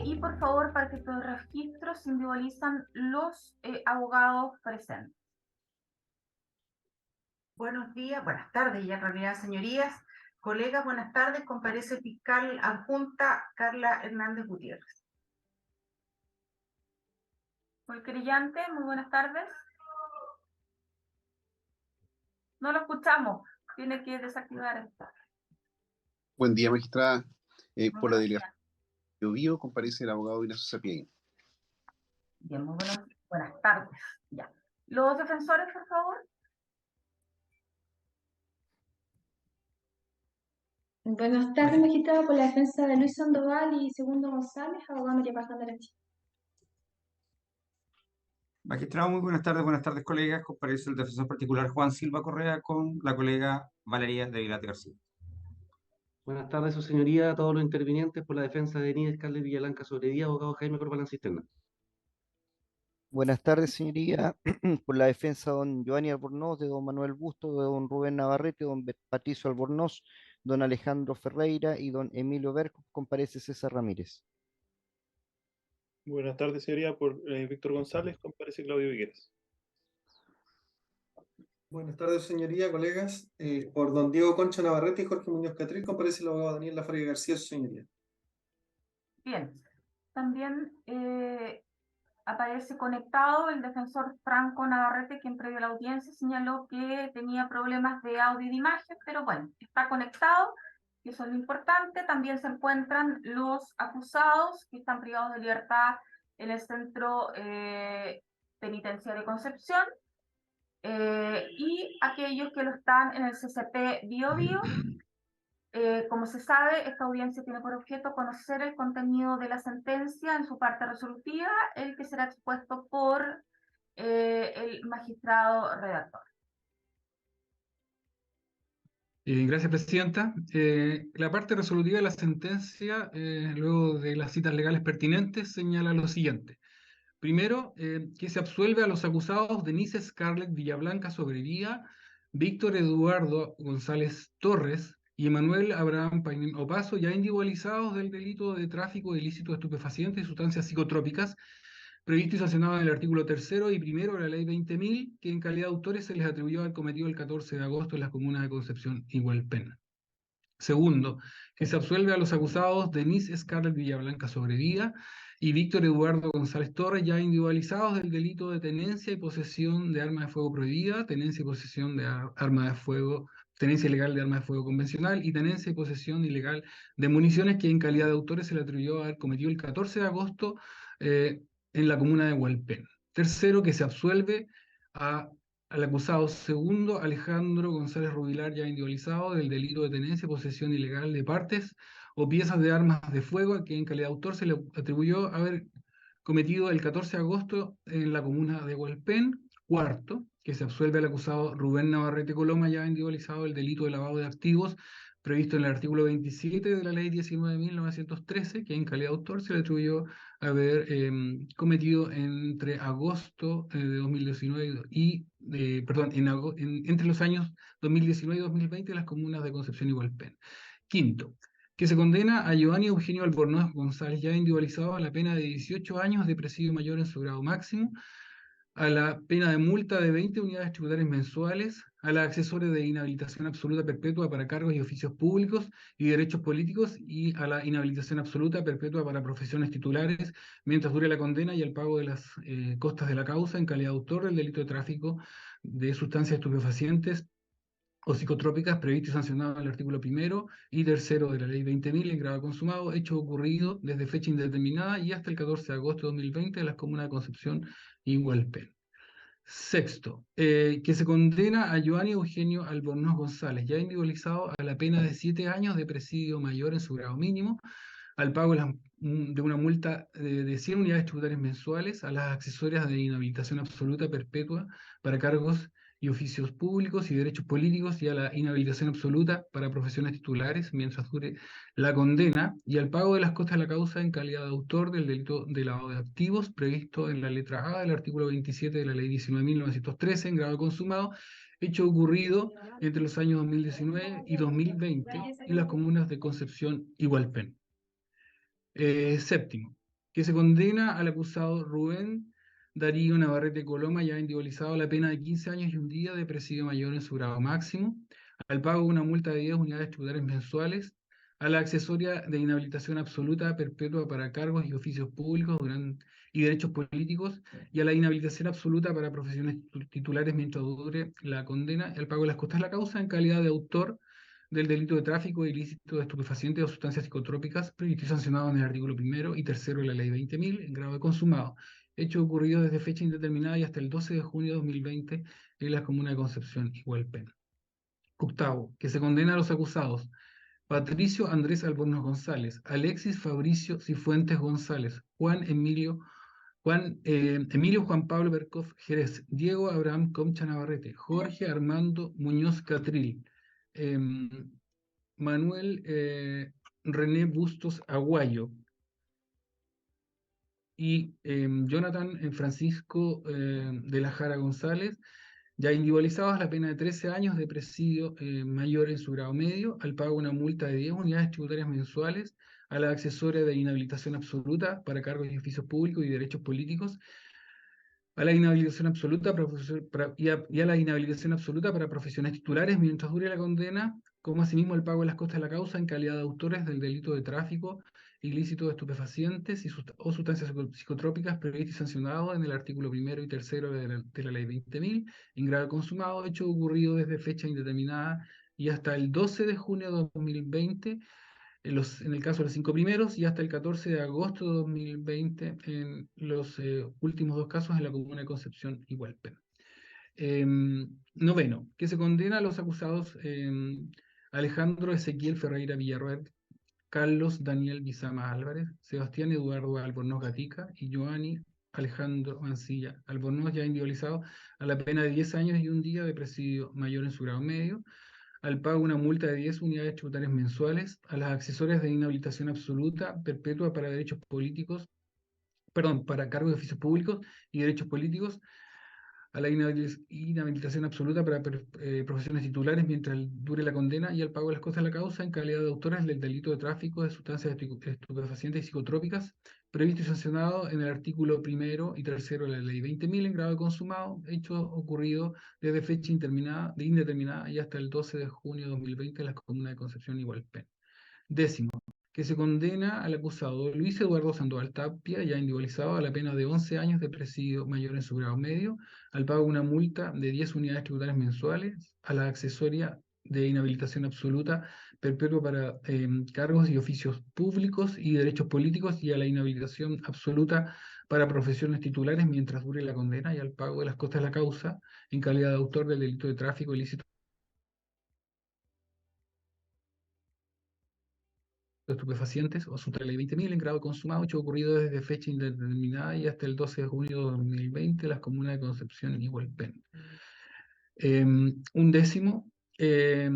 Y por favor, para que todo el registro se individualizan los abogados presentes. Buenos días, buenas tardes ya en realidad, señorías. Colegas, buenas tardes. Comparece fiscal adjunta Carla Hernández Gutiérrez. El querellante, muy buenas tardes. No lo escuchamos, tiene que desactivar esto. Buen día, magistrada. Por la Buenos delegación de Biobío comparece el abogado Ignacio Sapien. Bien, muy buenas tardes. Ya. Los defensores, por favor. Buenas tardes, magistrada, por la defensa de Luis Sandoval y Segundo González, abogado María Paz Derecha. Magistrado, muy buenas tardes, colegas. Comparece el defensor particular Juan Silva Correa con la colega Valeria de Vilate García. Buenas tardes, su señoría, a todos los intervinientes por la defensa de Nides Carles Villalonga Sobredía, abogado Jaime Corbalán Cisterna. Buenas tardes, señoría. Por la defensa de don Giovanni Albornoz, de don Manuel Busto, de don Rubén Navarrete, don Patricio Albornoz, don Alejandro Ferreira y don Emilio Berco, comparece César Ramírez. Buenas tardes, señoría. Por Víctor González, comparece Claudio Vigueras. Buenas tardes, señoría, colegas. Por don Diego Concha Navarrete y Jorge Muñoz Catril, comparece el abogado Daniel Lafaria García, su señoría. Bien. También aparece conectado el defensor Franco Navarrete, quien previo a la audiencia señaló que tenía problemas de audio y de imagen, pero bueno, está conectado, y eso es lo importante. También se encuentran los acusados que están privados de libertad en el Centro Penitenciario Concepción, y aquellos que lo están en el CCP Biobío. Como se sabe, esta audiencia tiene por objeto conocer el contenido de la sentencia en su parte resolutiva, el que será expuesto por el magistrado redactor. Gracias, presidenta. La parte resolutiva de la sentencia, luego de las citas legales pertinentes, señala lo siguiente. Primero, que se absuelve a los acusados Denise Scarlett Villablanca Sobrevía, Víctor Eduardo González Torres y Emanuel Abraham Paine Opaso, ya individualizados del delito de tráfico ilícito de estupefacientes y sustancias psicotrópicas, previsto y sancionado en el artículo 3º y 1º de la ley 20.000, que en calidad de autores se les atribuyó al cometido el 14 de agosto en las comunas de Concepción y Hualpén. Segundo, que se absuelve a los acusados Denise Scarlett Villablanca Sobrevía y Víctor Eduardo González Torres, ya individualizados del delito de tenencia y posesión de arma de fuego prohibida, tenencia y posesión de arma de fuego, tenencia ilegal de arma de fuego convencional y tenencia y posesión ilegal de municiones, que en calidad de autores se le atribuyó haber cometido el 14 de agosto en la comuna de Hualpén. Tercero, que se absuelve al acusado segundo, Alejandro González Rubilar, ya individualizado del delito de tenencia y posesión ilegal de partes o piezas de armas de fuego, que en calidad de autor se le atribuyó haber cometido el 14 de agosto en la comuna de Hualpén. Cuarto, que se absuelve al acusado Rubén Navarrete Coloma, ya individualizado del delito de lavado de activos previsto en el artículo 27 de la ley 19.913, que en calidad de autor se le atribuyó haber cometido entre agosto de 2019 entre los años 2019 y 2020 en las comunas de Concepción y Hualpén. Quinto, que se condena a Giovanni Eugenio Albornoz González, ya individualizado, a la pena de 18 años de presidio mayor en su grado máximo, a la pena de multa de 20 unidades tributarias mensuales, a la accesoria de inhabilitación absoluta perpetua para cargos y oficios públicos y derechos políticos, y a la inhabilitación absoluta perpetua para profesiones titulares mientras dure la condena, y al pago de las costas de la causa en calidad de autor del delito de tráfico de sustancias estupefacientes o psicotrópicas previsto y sancionado en el artículo 1º y 3º de la ley 20.000 en grado consumado, hecho ocurrido desde fecha indeterminada y hasta el 14 de agosto de 2020 en las comunas de Concepción y Hualpén. Sexto, que se condena a Giovanni Eugenio Albornoz González, ya individualizado, a la pena de 7 años de presidio mayor en su grado mínimo, al pago de una multa de 100 unidades tributarias mensuales, a las accesorias de inhabilitación absoluta perpetua para cargos y oficios públicos y derechos políticos, y a la inhabilitación absoluta para profesiones titulares mientras dure la condena, y al pago de las costas de la causa en calidad de autor del delito de lavado de activos previsto en la letra A del artículo 27 de la ley 19.913 en grado consumado, hecho ocurrido entre los años 2019 y 2020 en las comunas de Concepción y Hualpén. Séptimo, que se condena al acusado Rubén Darío Navarrete Coloma, ya individualizado, a la pena de 15 años y un día de presidio mayor en su grado máximo, al pago de una multa de 10 unidades tributarias mensuales, a la accesoria de inhabilitación absoluta perpetua para cargos y oficios públicos y derechos políticos, y a la inhabilitación absoluta para profesiones titulares mientras dure la condena, y al pago de las costas de la causa en calidad de autor del delito de tráfico ilícito de estupefacientes o sustancias psicotrópicas, previsto y sancionado en el artículo 1º y 3º de la ley 20.000, en grado de consumado, hecho ocurrido desde fecha indeterminada y hasta el 12 de junio de 2020 en la comuna de Concepción, Igualpen. Octavo, que se condena a los acusados Patricio Andrés Albornoz González, Alexis Fabricio Cifuentes González, Emilio Juan Pablo Berkov Jerez, Diego Abraham Concha Navarrete, Jorge Armando Muñoz Catril, Manuel René Bustos Aguayo y Jonathan Francisco de la Jara González, ya individualizados la pena de 13 años de presidio mayor en su grado medio, al pago de una multa de 10 unidades tributarias mensuales, a la accesoria de inhabilitación absoluta para cargos y oficios públicos y derechos políticos, a la inhabilitación absoluta y a la inhabilitación absoluta para profesiones titulares mientras dure la condena, como asimismo el pago de las costas de la causa en calidad de autores del delito de tráfico ilícito de estupefacientes o sustancias psicotrópicas previsto y sancionado en el artículo 1º y 3º de la ley 20.000, en grado consumado, hecho ocurrido desde fecha indeterminada y hasta el 12 de junio de 2020, en el caso de los 5 primeros, y hasta el 14 de agosto de 2020 en los últimos 2 casos en la comuna de Concepción y Hualpén. Noveno, que se condena a los acusados Alejandro Ezequiel Ferreira Villarroel, Carlos Daniel Bizama Álvarez, Sebastián Eduardo Albornoz Gatica y Joanny Alejandro Mancilla Albornoz, ya individualizado a la pena de 10 años y un día de presidio mayor en su grado medio, al pago de una multa de 10 unidades tributarias mensuales, a las accesorias de inhabilitación absoluta perpetua para derechos políticos, para cargos de oficios públicos y derechos políticos, a la inhabilitación absoluta para profesiones titulares mientras dure la condena y al pago de las costas de la causa en calidad de autores del delito de tráfico de sustancias estupefacientes y psicotrópicas, previsto y sancionado en el artículo 1º y 3º de la ley 20.000 en grado de consumado, hecho ocurrido desde fecha indeterminada y hasta el 12 de junio de 2020 en las comunas de Concepción y Hualpén. Décimo, que se condena al acusado Luis Eduardo Sandoval Tapia, ya individualizado, a la pena de 11 años de presidio mayor en su grado medio, al pago de una multa de 10 unidades tributarias mensuales, a la accesoria de inhabilitación absoluta perpetua para cargos y oficios públicos y derechos políticos y a la inhabilitación absoluta para profesiones titulares mientras dure la condena y al pago de las costas de la causa en calidad de autor del delito de tráfico ilícito de estupefacientes o su ley 20.000 en grado consumado, hecho ocurrido desde fecha indeterminada y hasta el 12 de junio de 2020 en las comunas de Concepción y Hualpén. Un décimo, que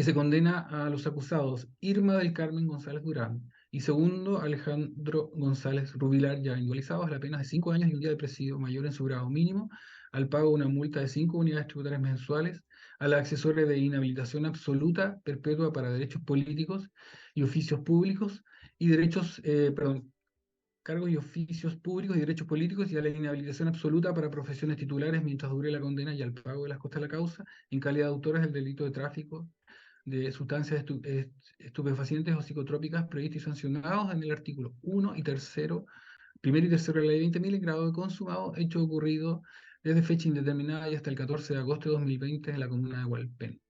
se condena a los acusados Irma del Carmen González Durán y segundo, Alejandro González Rubilar, ya individualizados a la pena de 5 años y un día de presidio mayor en su grado mínimo, al pago de una multa de 5 unidades tributarias mensuales, a la accesoria de inhabilitación absoluta perpetua para derechos políticos y oficios públicos y cargos y oficios públicos y derechos políticos y a la inhabilitación absoluta para profesiones titulares mientras dure la condena y al pago de las costas de la causa en calidad de autores del delito de tráfico de sustancias estupefacientes o psicotrópicas previstos y sancionados en el artículo 1 y 3º, 1º y 3º de la ley 20.000 en grado de consumado, hecho ocurrido desde fecha indeterminada y hasta el 14 de agosto de 2020 en la comuna de Hualpén.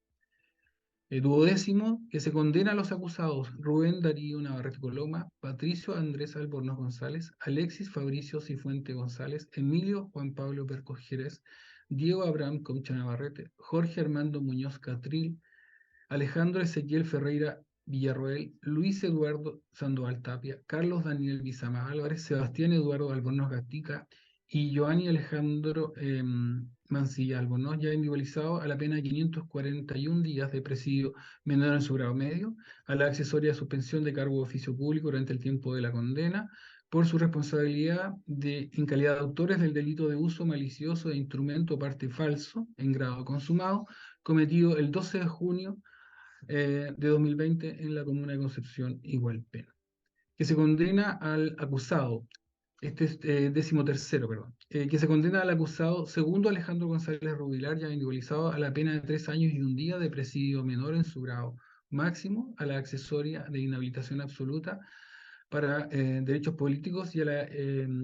Duodécimo, que se condena a los acusados Rubén Darío Navarrete Coloma, Patricio Andrés Albornoz González, Alexis Fabricio Cifuente González, Emilio Juan Pablo Berkov Jerez, Diego Abraham Concha Navarrete, Jorge Armando Muñoz Catril, Alejandro Ezequiel Ferreira Villarroel, Luis Eduardo Sandoval Tapia, Carlos Daniel Bizama Álvarez, Sebastián Eduardo Albornoz Gatica y Joanny Alejandro Mancilla Albornoz, ya individualizado a la pena de 541 días de presidio menor en su grado medio, a la accesoria de suspensión de cargo de oficio público durante el tiempo de la condena, por su responsabilidad en calidad de autores del delito de uso malicioso de instrumento o parte falso en grado consumado, cometido el 12 de junio de 2020 en la comuna de Concepción y Hualpén. que se condena al acusado, este es 13º, perdón, que se condena al acusado segundo Alejandro González Rubilar, ya individualizado, a la pena de 3 años y 1 día de presidio menor en su grado máximo, a la accesoria de inhabilitación absoluta para derechos políticos y a la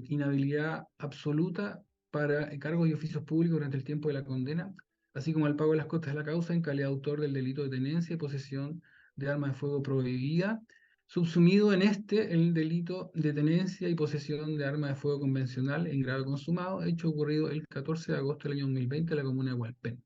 inhabilidad absoluta para cargos y oficios públicos durante el tiempo de la condena, así como al pago de las costas de la causa en calidad de autor del delito de tenencia y posesión de arma de fuego prohibida, subsumido en este el delito de tenencia y posesión de arma de fuego convencional en grado consumado, hecho ocurrido el 14 de agosto del año 2020 en la comuna de Hualpén.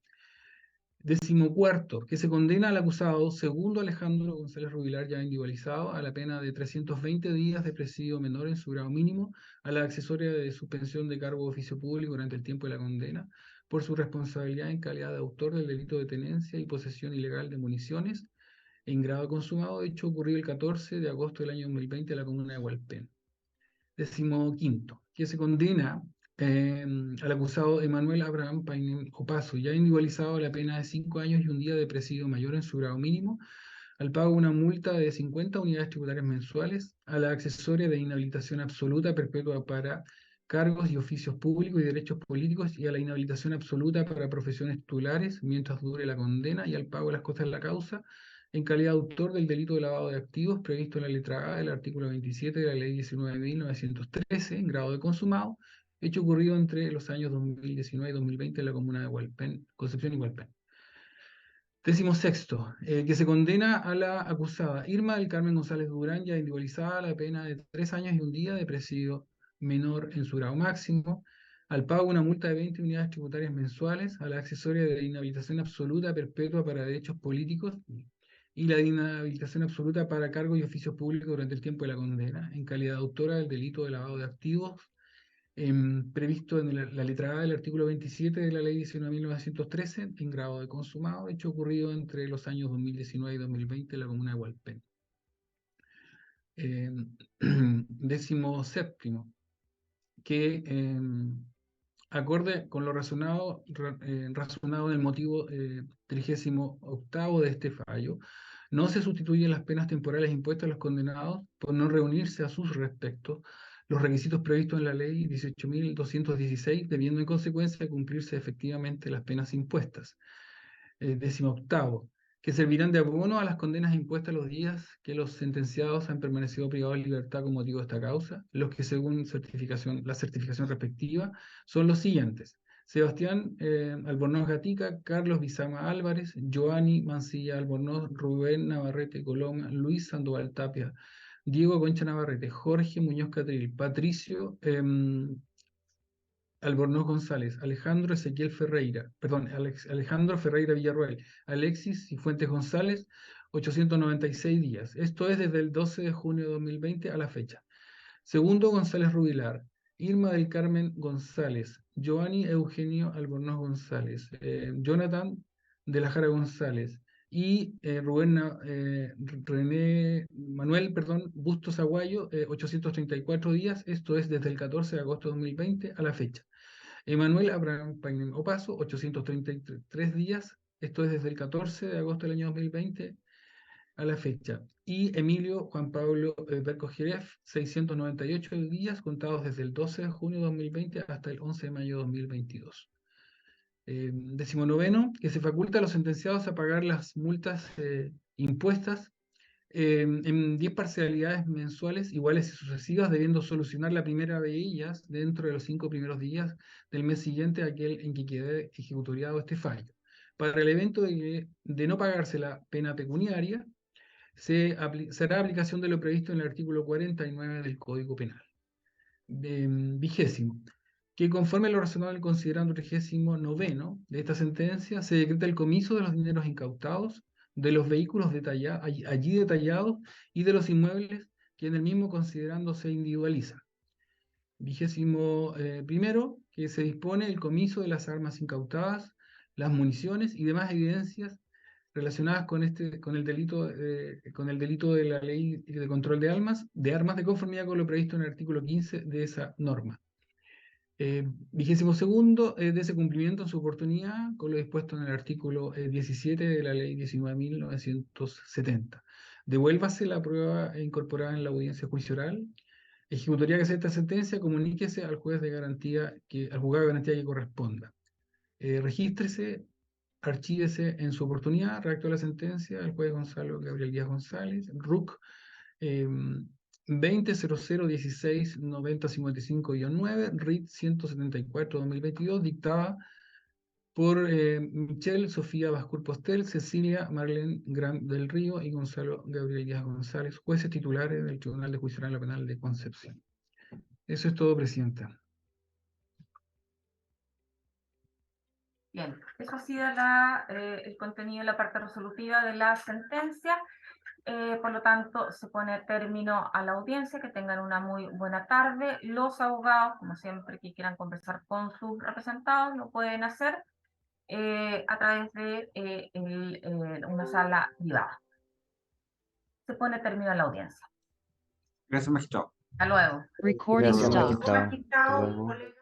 14º, que se condena al acusado segundo Alejandro González Rubilar, ya individualizado, a la pena de 320 días de presidio menor en su grado mínimo, a la accesoria de suspensión de cargo de oficio público durante el tiempo de la condena, por su responsabilidad en calidad de autor del delito de tenencia y posesión ilegal de municiones en grado consumado, hecho ocurrido el 14 de agosto del año 2020 en la comuna de Hualpén. 15º, que se condena al acusado Emanuel Abraham Painem Opaso, ya individualizado a la pena de 5 años y 1 día de presidio mayor en su grado mínimo, al pago de una multa de 50 unidades tributarias mensuales, a la accesoria de inhabilitación absoluta perpetua para cargos y oficios públicos y derechos políticos y a la inhabilitación absoluta para profesiones titulares mientras dure la condena y al pago de las costas de la causa en calidad de autor del delito de lavado de activos previsto en la letra A del artículo 27 de la Ley 19.913 en grado de consumado, hecho ocurrido entre los años 2019 y 2020 en la comuna de Hualpén, Concepción y Hualpén. 16º, que se condena a la acusada Irma del Carmen González Durán, ya individualizada, a la pena de 3 años y 1 día de presidio menor en su grado máximo, al pago de una multa de 20 unidades tributarias mensuales, a la accesoria de inhabilitación absoluta perpetua para derechos políticos y la de inhabilitación absoluta para cargos y oficios públicos durante el tiempo de la condena, en calidad de autora del delito de lavado de activos, previsto en la letra A del artículo 27 de la Ley 19.913, en grado de consumado, hecho ocurrido entre los años 2019 y 2020 en la comuna de Hualpén. 17º, que acorde con lo razonado en el motivo 38º de este fallo, no se sustituyen las penas temporales impuestas a los condenados por no reunirse a sus respectos los requisitos previstos en la ley 18.216, debiendo en consecuencia cumplirse efectivamente las penas impuestas. 18º, que servirán de abono a las condenas impuestas los días que los sentenciados han permanecido privados de libertad con motivo de esta causa, los que según la certificación respectiva son los siguientes: Sebastián Albornoz Gatica, Carlos Bizama Álvarez, Joanny Mancilla Albornoz, Rubén Navarrete Coloma, Luis Sandoval Tapia, Diego Concha Navarrete, Jorge Muñoz Catril, Patricio Albornoz González, Alejandro Ezequiel Ferreira, perdón, Alejandro Ferreira Villarroel, Alexis Cifuentes González, 896 días. Esto es desde el 12 de junio de 2020 a la fecha. Segundo, González Rubilar, Irma del Carmen González, Joanny Eugenio Albornoz González, Jonathan de la Jara González y Manuel Bustos Aguayo, 834 días. Esto es desde el 14 de agosto de 2020 a la fecha. Emanuel Abraham Painem Opaso, 833 días, esto es desde el 14 de agosto del año 2020 a la fecha. Y Emilio Juan Pablo Berco Jerez, 698 días, contados desde el 12 de junio de 2020 hasta el 11 de mayo de 2022. 19º, que se faculta a los sentenciados a pagar las multas impuestas en 10 parcialidades mensuales iguales y sucesivas, debiendo solucionar la primera de ellas dentro de los 5 primeros días del mes siguiente a aquel en que quede ejecutoriado este fallo. Para el evento de no pagarse la pena pecuniaria, será aplicación de lo previsto en el artículo 49 del Código Penal. 20º, que conforme a lo razonado del considerando 39º de esta sentencia, se decreta el comiso de los dineros incautados, de los vehículos allí detallados y de los inmuebles que en el mismo considerando se individualizan. 21º, que se dispone el comiso de las armas incautadas, las municiones y demás evidencias relacionadas con el delito de la ley de control de armas de conformidad con lo previsto en el artículo 15 de esa norma. 22º, de ese cumplimiento en su oportunidad con lo dispuesto en el artículo 17 de la ley 19.970. Devuélvase la prueba incorporada en la audiencia juicio oral. Ejecutaría que esta sentencia, comuníquese al juez de garantía, al juzgado de garantía que corresponda. Regístrese, archívese en su oportunidad, redactó la sentencia el juez Gonzalo Gabriel Díaz González, RUC 20.0016-9055-9, RIT 174-2022, dictada por Michelle Sofía Bascur Postel, Cecilia Marlene Gran del Río y Gonzalo Gabriel Díaz González, jueces titulares del Tribunal de Juicio Oral Penal de Concepción. Eso es todo, Presidenta. Bien, eso ha sido el contenido de la parte resolutiva de la sentencia. Por lo tanto, se pone término a la audiencia. Que tengan una muy buena tarde. Los abogados, como siempre, que quieran conversar con sus representados, lo pueden hacer a través de una sala privada. Se pone término a la audiencia. Gracias, magistrado. Hasta luego. Gracias, magistrado. Hasta Magistrado, luego. colega.